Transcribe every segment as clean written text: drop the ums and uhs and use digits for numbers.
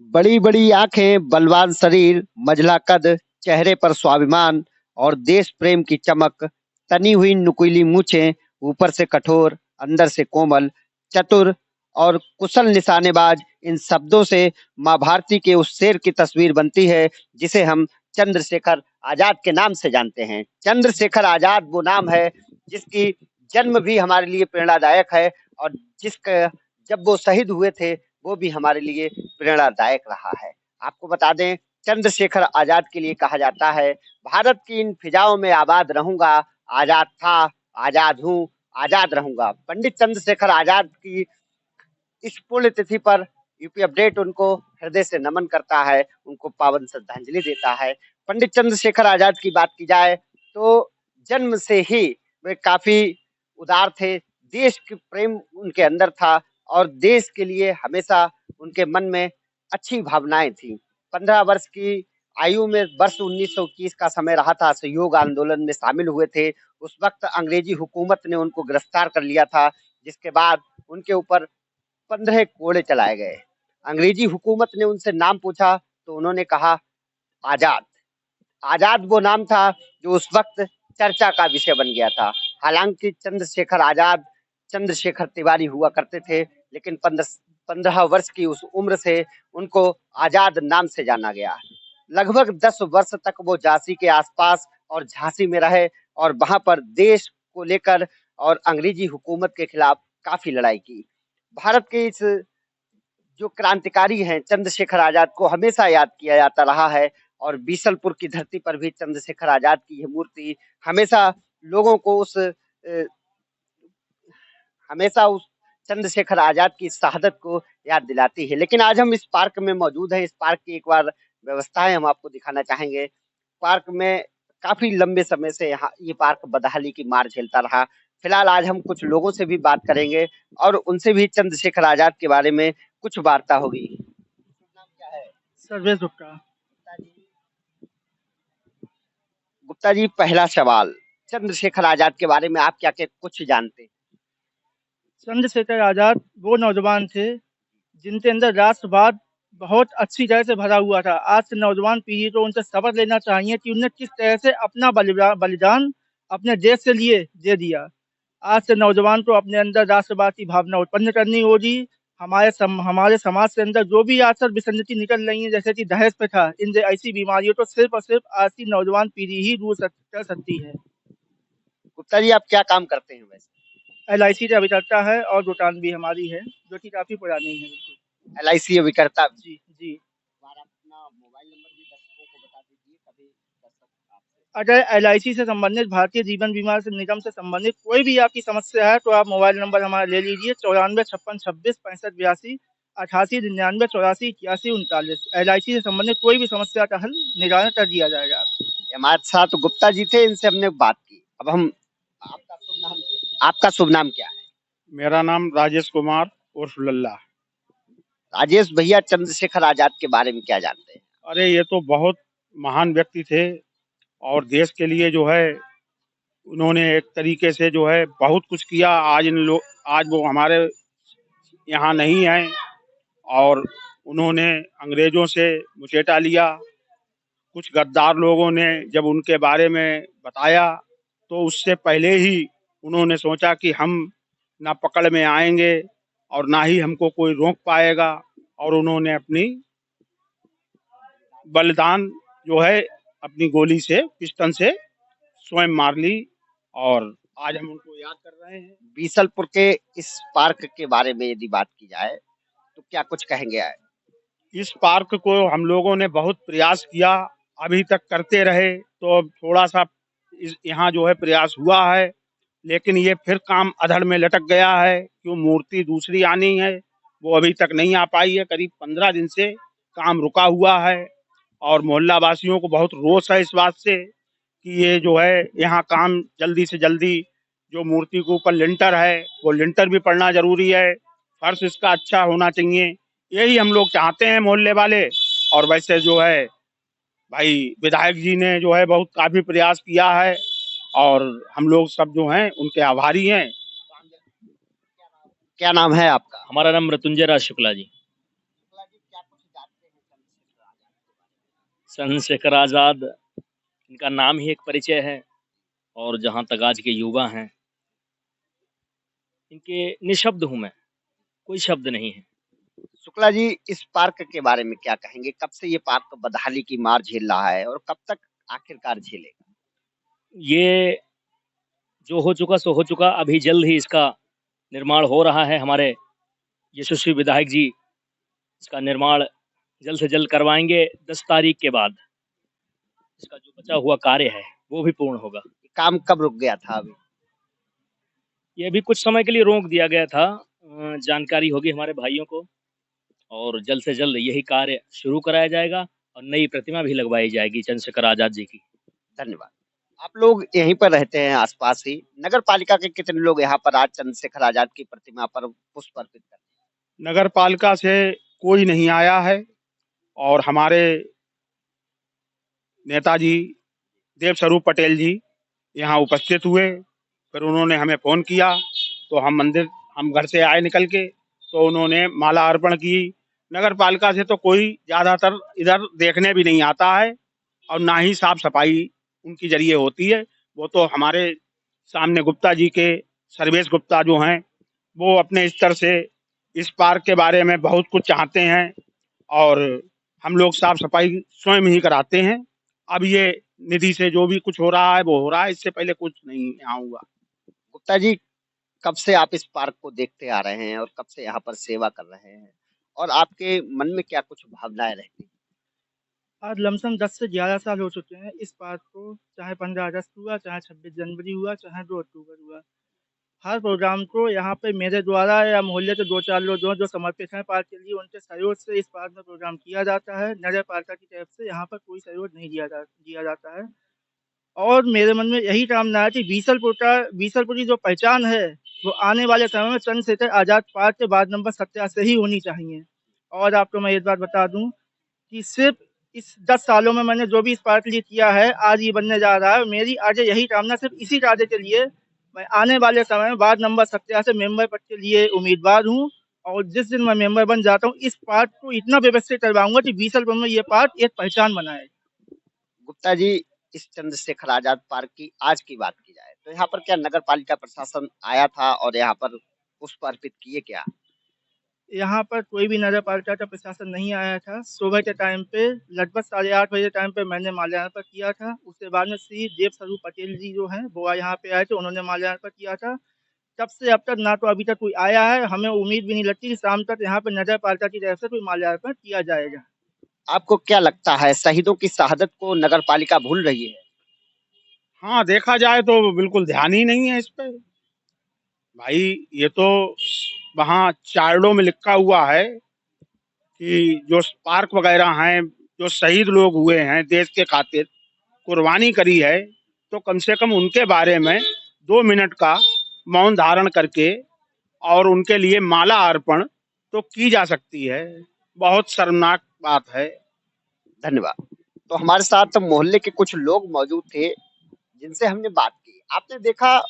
बड़ी बड़ी आंखें, बलवान शरीर, मझला कद, चेहरे पर स्वाभिमान और देश प्रेम की चमक, तनी हुई नुकीली मूछें, ऊपर से कठोर, अंदर से कोमल, चतुर और कुशल निशानेबाज। इन शब्दों से माँ भारती के उस शेर की तस्वीर बनती है जिसे हम चंद्रशेखर आजाद के नाम से जानते हैं। चंद्रशेखर आजाद वो नाम है जिसकी जन्म भी हमारे लिए प्रेरणादायक है, और जिसका जब वो शहीद हुए थे वो भी हमारे लिए प्रेरणादायक रहा है। आपको बता दें, चंद्रशेखर आजाद के लिए कहा जाता है, भारत की इन फिजाओं में आबाद रहूंगा, आजाद था, आजाद हूँ, आजाद रहूंगा। पंडित चंद्रशेखर आजाद की इस पुण्य तिथि पर यूपी अपडेट उनको हृदय से नमन करता है, उनको पावन श्रद्धांजलि देता है। पंडित चंद्रशेखर आजाद की बात की जाए तो जन्म से ही वे काफी उदार थे, देश के प्रेम उनके अंदर था और देश के लिए हमेशा उनके मन में अच्छी भावनाएं थी। 15 वर्ष की आयु में वर्ष 1921 का समय रहा था, असहयोग आंदोलन में शामिल हुए थे। उस वक्त अंग्रेजी हुकूमत ने उनको गिरफ्तार कर लिया था, जिसके बाद उनके ऊपर 15 कोड़े चलाए गए। अंग्रेजी हुकूमत ने उनसे नाम पूछा तो उन्होंने कहा आजाद। आजाद वो नाम था जो उस वक्त चर्चा का विषय बन गया था। हालांकि चंद्रशेखर आजाद चंद्रशेखर तिवारी हुआ करते थे, लेकिन 15 वर्ष की उस उम्र से उनको आजाद नाम से जाना गया। लगभग 10 वर्ष तक वो झांसी के आसपास और झांसी में रहे और वहां पर देश को लेकर और अंग्रेजी हुकूमत के खिलाफ काफी लड़ाई की। भारत के इस जो क्रांतिकारी हैं चंद्रशेखर आजाद को हमेशा याद किया जाता रहा है, और बीसलपुर की धरती पर भी चंद्रशेखर आजाद की यह मूर्ति हमेशा लोगों को हमेशा उस चंद्रशेखर आजाद की शहादत को याद दिलाती है। लेकिन आज हम इस पार्क में मौजूद हैं। इस पार्क की एक बार व्यवस्थाएं हम आपको दिखाना चाहेंगे। पार्क में काफी लंबे समय से यहाँ ये पार्क बदहाली की मार झेलता रहा। फिलहाल आज हम कुछ लोगों से भी बात करेंगे और उनसे भी चंद्रशेखर आजाद के बारे में कुछ वार्ता होगी। नाम क्या है? सर्वेश गुप्ता। गुप्ता जी। गुप्ता जी, पहला सवाल, चंद्रशेखर आजाद के बारे में आप क्या क्या कुछ जानते हैं? चंद्रशेखर आजाद वो नौजवान थे जिनके अंदर राष्ट्रवाद बहुत अच्छी तरह से भरा हुआ था। आज से नौजवान पीढ़ी को उनसे सबक लेना चाहिए कि उन्हें किस तरह से अपना बलिदान अपने देश के लिए दे दिया। आज से नौजवान को अपने अंदर राष्ट्रवाद की भावना उत्पन्न करनी होगी। हमारे समाज के अंदर जो भी आजकल विसंगति निकल रही है, जैसे कि दहेज प्रथा, इन ऐसी बीमारियों को सिर्फ और सिर्फ आज की नौजवान पीढ़ी ही दूर कर सकती है। गुप्ता जी, आप क्या काम करते हैं वैसे? LIC का अभिकर्ता है और दुकान भी हमारी है, जो कि काफी पुरानी है। बिल्कुल। LIC अभिकर्ता। जी जी। बार अपना मोबाइल नंबर भी दर्शकों को बता दीजिए, कभी दर्शक आपसे। अगर LIC से संबंधित, भारतीय जीवन बीमा से निगम से संबंधित कोई भी आपकी समस्या है तो आप मोबाइल नंबर हमारा ले लीजिए, 94 56 26 65 82 88 99 84 81 39। LIC से संबंधित कोई भी समस्या का हल निवारण कर दिया जाएगा। हमारे साथ गुप्ता जी थे, इनसे हमने बात की। अब हम आपका शुभ नाम क्या है? मेरा नाम राजेश कुमार उर्फ लल्ला। राजेश भैया, चंद्रशेखर आजाद के बारे में क्या जानते हैं? अरे ये तो बहुत महान व्यक्ति थे और देश के लिए जो है उन्होंने एक तरीके से जो है बहुत कुछ किया। आज वो हमारे यहाँ नहीं हैं और उन्होंने अंग्रेजों से मुचेटा लिया। कुछ गद्दार लोगों ने जब उनके बारे में बताया तो उससे पहले ही उन्होंने सोचा कि हम ना पकड़ में आएंगे और ना ही हमको कोई रोक पाएगा, और उन्होंने अपनी बलिदान जो है अपनी गोली से, पिस्टन से स्वयं मार ली और आज हम उनको याद कर रहे हैं। बीसलपुर के इस पार्क के बारे में यदि बात की जाए तो क्या कुछ कहेंगे? इस पार्क को हम लोगों ने बहुत प्रयास किया, अभी तक करते रहे तो थोड़ा सा यहाँ जो है प्रयास हुआ है, लेकिन ये फिर काम अधड़ में लटक गया है। क्यों मूर्ति दूसरी आनी है, वो अभी तक नहीं आ पाई है। करीब 15 दिन से काम रुका हुआ है और मोहल्ला वासियों को बहुत रोष है इस बात से कि ये जो है यहाँ काम जल्दी से जल्दी, जो मूर्ति के ऊपर लिंटर है वो लिंटर भी पड़ना जरूरी है, फर्श इसका अच्छा होना चाहिए। यही हम लोग चाहते हैं मोहल्ले वाले। और वैसे जो है भाई विधायक जी ने जो है बहुत काफी प्रयास किया है और हम लोग सब जो हैं उनके आभारी हैं। क्या नाम है आपका? हमारा नाम मृत्युंजय राज शुक्ला जी। क्या कुछ जानते चंद्रशेखर आज़ाद, इनका नाम ही एक परिचय है। और जहाँ तक आज के युवा हैं, इनके निःशब्द हूँ मैं, कोई शब्द नहीं है। शुक्ला जी, इस पार्क के बारे में क्या कहेंगे? कब से ये पार्क बदहाली की मार झेल रहा है और कब तक आखिरकार झेलेगा? ये जो हो चुका सो हो चुका, अभी जल्द ही इसका निर्माण हो रहा है। हमारे यशस्वी विधायक जी इसका निर्माण जल्द से जल्द करवाएंगे। 10 तारीख के बाद इसका जो बचा हुआ कार्य है वो भी पूर्ण होगा। काम कब रुक गया था अभी? ये भी कुछ समय के लिए रोक दिया गया था। जानकारी होगी हमारे भाइयों को, और जल्द से जल्द यही कार्य शुरू कराया जाएगा और नई प्रतिमा भी लगवाई जाएगी चंद्रशेखर आज़ाद जी की। धन्यवाद। आप लोग यहीं पर रहते हैं आसपास ही। नगर पालिका के कितने लोग यहाँ पर आज चंद्रशेखर आजाद की प्रतिमा पर पुष्प अर्पित करते हैं? नगर पालिका से कोई नहीं आया है और हमारे नेताजी देवस्वरूप पटेल जी यहाँ उपस्थित हुए। फिर उन्होंने हमें फोन किया तो हम घर से आए निकल के, तो उन्होंने माला अर्पण की। नगर पालिका से तो कोई ज्यादातर इधर देखने भी नहीं आता है और ना ही साफ सफाई उनकी जरिए होती है। वो तो हमारे सामने गुप्ता जी के, सर्वेश गुप्ता जो हैं, वो अपने स्तर से इस पार्क के बारे में बहुत कुछ चाहते हैं और हम लोग साफ सफाई स्वयं ही कराते हैं। अब ये निधि से जो भी कुछ हो रहा है वो हो रहा है, इससे पहले कुछ नहीं यहाँ हुआ। गुप्ता जी, कब से आप इस पार्क को देखते आ रहे हैं और कब से यहाँ पर सेवा कर रहे हैं और आपके मन में क्या कुछ भावनाएं रहती हैं? आज लमसम 10 से 11 साल हो चुके हैं इस पार्क को, चाहे 15 अगस्त हुआ, चाहे 26 जनवरी हुआ, चाहे 2 अक्टूबर हुआ। हर प्रोग्राम को यहाँ पे मेरे द्वारा या मोहल्ले के 2-4 लोग जो समर्पित हैं पार्क के लिए, उनके सहयोग से इस पार्क में प्रोग्राम किया जाता है। नगर पालिका की तरफ से यहाँ पर कोई सहयोग नहीं दिया जाता है। और मेरे मन में यही कामना है कि बीसलपुर की जो पहचान है, वो आने वाले समय में चंद्रशेखर आज़ाद पार्क के वार्ड नंबर 17 से ही होनी चाहिए। और आपको मैं एक बात बता दूँ कि सिर्फ़ इस 10 सालों में मैंने जो भी इस पार्क के लिए किया है, आज ये बनने जा रहा है। मेरी आगे यही कामना, सिर्फ़ इसी कार्य के लिए मैं आने वाले समय में वार्ड नंबर 17 से मेंबर पद के लिए उम्मीदवार हूँ। और जिस दिन मैं मेंबर बन जाता हूँ, इस पार्क को इतना व्यवस्थित करवाऊँगा कि बीसलपुर में ये पार्क एक पहचान बनाए। गुप्ता जी, इस चंद्रशेखर आजाद पार्क की आज की बात की जाए तो यहाँ पर क्या नगर पालिका प्रशासन आया था और यहाँ पर पुष्प अर्पित किए क्या? यहाँ पर कोई भी नगर पालिका का प्रशासन नहीं आया था। सुबह के टाइम पे लगभग 8:30 बजे टाइम पे मैंने माल्यार्पण किया था। उसके बाद में श्री देवस्वरूप पटेल जी जो हैं, वो यहाँ पे आए थे, उन्होंने माल्यार्पण किया था। तब से अब तक ना तो अभी तक कोई आया है, हमें उम्मीद भी नहीं लगती कि शाम तक यहाँ पे नगर पालिका की तरफ से कोई माल्यार्पण किया जाएगा। आपको क्या लगता है शहीदों की शहादत को नगर पालिका भूल रही है? हाँ, देखा जाए तो बिल्कुल ध्यान ही नहीं है इस पे भाई। ये तो वहाँ चार्टों में लिखा हुआ है कि जो पार्क वगैरह हैं, जो शहीद लोग हुए हैं देश के खातिर, कुर्बानी करी है, तो कम से कम उनके बारे में 2 मिनट का मौन धारण करके और उनके लिए माला अर्पण तो की जा सकती है। बहुत शर्मनाक बात है। धन्यवाद। तो हमारे साथ मोहल्ले के कुछ लोग मौजूद थे जिनसे हमने बात की। आपने देखा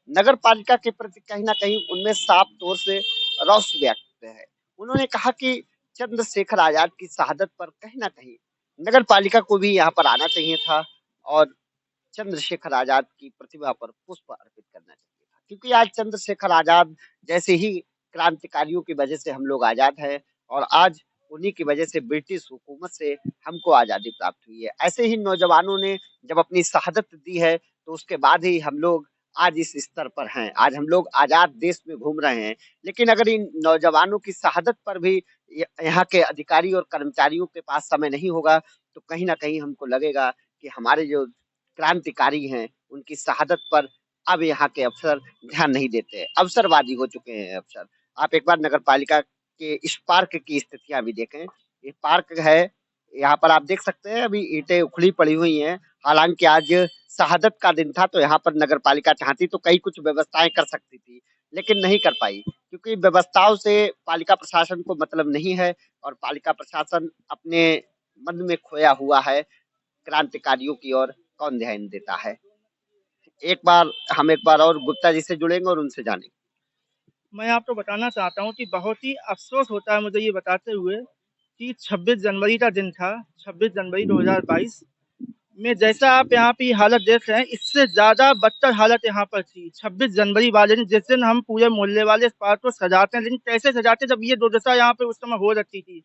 नगर पालिका के प्रति कहीं ना कहीं उनमें साफ तौर से रोष व्यक्त है। उन्होंने कहा कि चंद्रशेखर आजाद की शहादत पर कहीं ना कहीं नगर पालिका को भी यहाँ पर आना चाहिए था और चंद्रशेखर आजाद की प्रतिमा पर पुष्प अर्पित करना चाहिए था, क्योंकि आज चंद्रशेखर आजाद जैसे ही क्रांतिकारियों की वजह से हम लोग आजाद हैं और आज उन्हीं की वजह से ब्रिटिश हुकूमत से हमको आजादी प्राप्त हुई है। ऐसे ही नौजवानों ने जब अपनी शहादत दी है तो उसके बाद ही हम लोग आज इस स्तर पर हैं। आज हम लोग आजाद देश में घूम रहे हैं। लेकिन अगर इन नौजवानों की शहादत पर भी यहाँ के अधिकारी और कर्मचारियों के पास समय नहीं होगा तो कहीं ना कहीं हमको लगेगा कि हमारे जो क्रांतिकारी हैं उनकी शहादत पर अब यहाँ के अफसर ध्यान नहीं देते, अवसरवादी हो चुके हैं अफसर। आप एक बार नगर पालिका के इस पार्क की स्थितियां भी देखें। ये पार्क है, यहाँ पर आप देख सकते हैं अभी ईंटें उखड़ी पड़ी हुई हैं। हालांकि आज शहादत का दिन था तो यहाँ पर नगर पालिका चाहती तो कई कुछ व्यवस्थाएं कर सकती थी, लेकिन नहीं कर पाई क्योंकि व्यवस्थाओं से पालिका प्रशासन को मतलब नहीं है और पालिका प्रशासन अपने मन में खोया हुआ है। क्रांतिकारियों की ओर कौन ध्यान देता है? एक बार और गुप्ता जी से जुड़ेंगे और उनसे जानेंगे। मैं आपको बताना चाहता हूँ कि बहुत ही अफ़सोस होता है मुझे ये बताते हुए कि 26 जनवरी का दिन था, 26 जनवरी 2022 में जैसा आप यहाँ पे हालत देख रहे हैं, इससे ज़्यादा बदतर हालत यहाँ पर थी। 26 जनवरी वाले दिन, जिस दिन हम पूरे मोहल्ले वाले इस पार्क को सजाते हैं, लेकिन कैसे सजाते हैं जब ये दुर्दशा यहाँ पे उस समय हो रखी थी।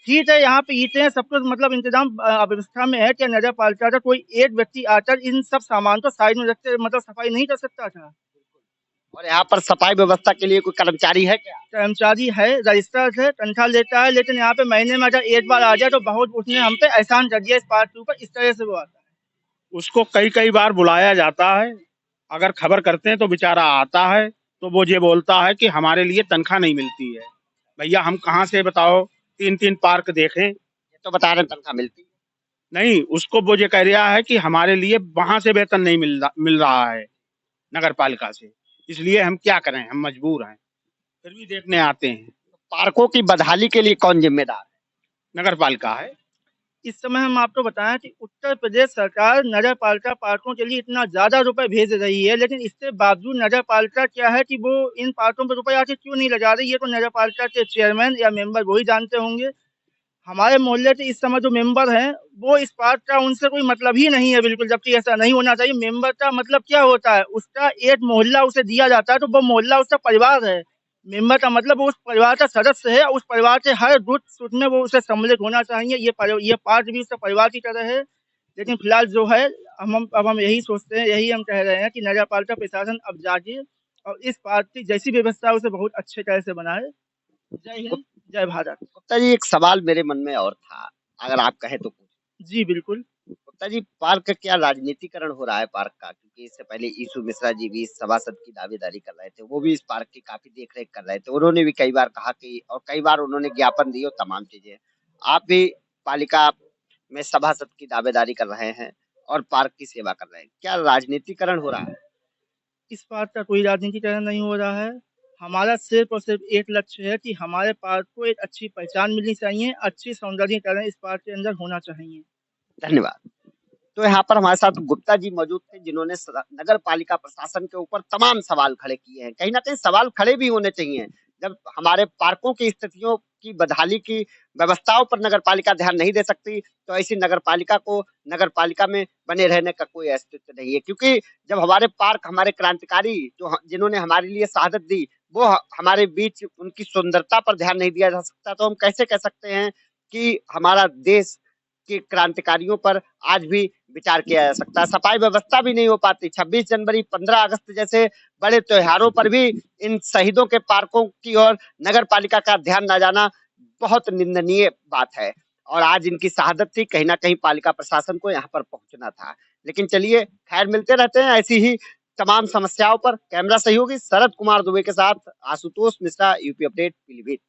ठीक है, यहाँ पे ईंटें सब कुछ मतलब इंतजाम अव्यवस्था में है, क्या नगर पालिका का कोई एक व्यक्ति आकर इन सब सामान को साइड में रख के मतलब सफाई नहीं कर सकता था? और यहाँ पर सफाई व्यवस्था के लिए कोई कर्मचारी है क्या? कर्मचारी है, रजिस्टर है, तनख्वाह लेता है, लेकिन यहाँ पे महीने में अगर एक बार आ जाए तो बहुत उसने हम पे एहसान कर दिया इस पार्क के ऊपर, इस तरह से वो आता है। उसको कई कई बार बुलाया जाता है, अगर खबर करते हैं तो बेचारा आता है, तो वो ये बोलता है कि हमारे लिए तनख्वाह नहीं मिलती है। भैया हम कहाँ से बताओ 3-3 पार्क देखें? ये तो बता रहे हैं तनख्वाह मिलती है। नहीं, उसको वो ये कह रहा है कि हमारे लिए वहां से वेतन नहीं मिल रहा है नगर पालिका से, इसलिए हम क्या करें, हम मजबूर हैं, फिर भी देखने आते हैं। पार्कों की बदहाली के लिए कौन जिम्मेदार है? नगर पालिका है। इस समय हम आपको बताएं कि उत्तर प्रदेश सरकार नगर पालिका पार्कों के लिए इतना ज्यादा रुपए भेज रही है, लेकिन इसके बावजूद नगर पालिका क्या है कि वो इन पार्कों पर रुपए आखिर क्यों नहीं लगा रही, ये तो नगर पालिका के चेयरमैन या मेंबर वही जानते होंगे। हमारे मोहल्ले के इस समय जो मेंबर हैं, वो इस पार्क का उनसे कोई मतलब ही नहीं है बिल्कुल, जबकि ऐसा नहीं होना चाहिए। मेंबर का मतलब क्या होता है, उसका एक मोहल्ला उसे दिया जाता है, तो वो मोहल्ला उसका परिवार है। मेंबर का मतलब वो उस परिवार का सदस्य है, उस परिवार के हर दुख सुख में वो उसे सम्मिलित होना चाहिए। ये पार्क भी उसका परिवार की तरह है। लेकिन फिलहाल जो है, अब हम यही सोचते हैं, यही हम कह रहे हैं कि नगर पालिका प्रशासन अब जागे और इस पार्क की जैसी व्यवस्था है उसे बहुत अच्छे तरह से बनाए। जय हिंद, जय भारत। गुप्ता जी, एक सवाल मेरे मन में और था, अगर आप कहें तो पूछ। जी बिल्कुल। गुप्ता जी, पार्क का क्या राजनीतिकरण हो रहा है पार्क का? क्योंकि इससे पहले ईसु मिश्रा जी भी इस सभासद की दावेदारी कर रहे थे, वो भी इस पार्क की काफी देख रेख कर रहे थे, उन्होंने भी कई बार कहा कि, और कई बार उन्होंने ज्ञापन दिए और तमाम चीजें। आप भी पालिका में सभासद की दावेदारी कर रहे हैं और पार्क की सेवा कर रहे हैं, क्या राजनीतिकरण हो रहा है? इस बात का कोई राजनीतिकरण नहीं हो रहा है। हमारा सिर्फ और सिर्फ एक लक्ष्य है कि हमारे पार्क को एक अच्छी पहचान मिलनी चाहिए, अच्छी सौंदर्यीकरण इस पार्क के अंदर होना चाहिए। धन्यवाद। तो यहाँ पर हमारे साथ गुप्ता जी मौजूद थे, जिन्होंने नगर पालिका प्रशासन के ऊपर तमाम सवाल खड़े किए हैं। कहीं ना कहीं सवाल खड़े भी होने चाहिए। जब हमारे पार्कों की स्थितियों की बदहाली की व्यवस्थाओं पर नगर पालिका ध्यान नहीं दे सकती, तो ऐसी नगर पालिका को नगर पालिका में बने रहने का कोई अस्तित्व नहीं है। क्योंकि जब हमारे पार्क, हमारे क्रांतिकारी जिन्होंने हमारे लिए शहादत दी, वो हमारे बीच, उनकी सुंदरता पर ध्यान नहीं दिया जा सकता, तो हम कैसे कह सकते हैं कि हमारा देश के क्रांतिकारियों पर आज भी विचार किया जा सकता है? सफाई व्यवस्था भी नहीं हो पाती। 26 जनवरी, 15 अगस्त जैसे बड़े त्योहारों पर भी इन शहीदों के पार्कों की ओर नगर पालिका का ध्यान न जाना बहुत निंदनीय बात है। और आज इनकी शहादत थी, कहीं ना कहीं पालिका प्रशासन को यहाँ पर पहुंचना था। लेकिन चलिए, खैर, मिलते रहते हैं ऐसी ही तमाम समस्याओं पर। कैमरा सहयोगी शरद कुमार दुबे के साथ आशुतोष मिश्रा, यूपी अपडेट, पीलीभीत।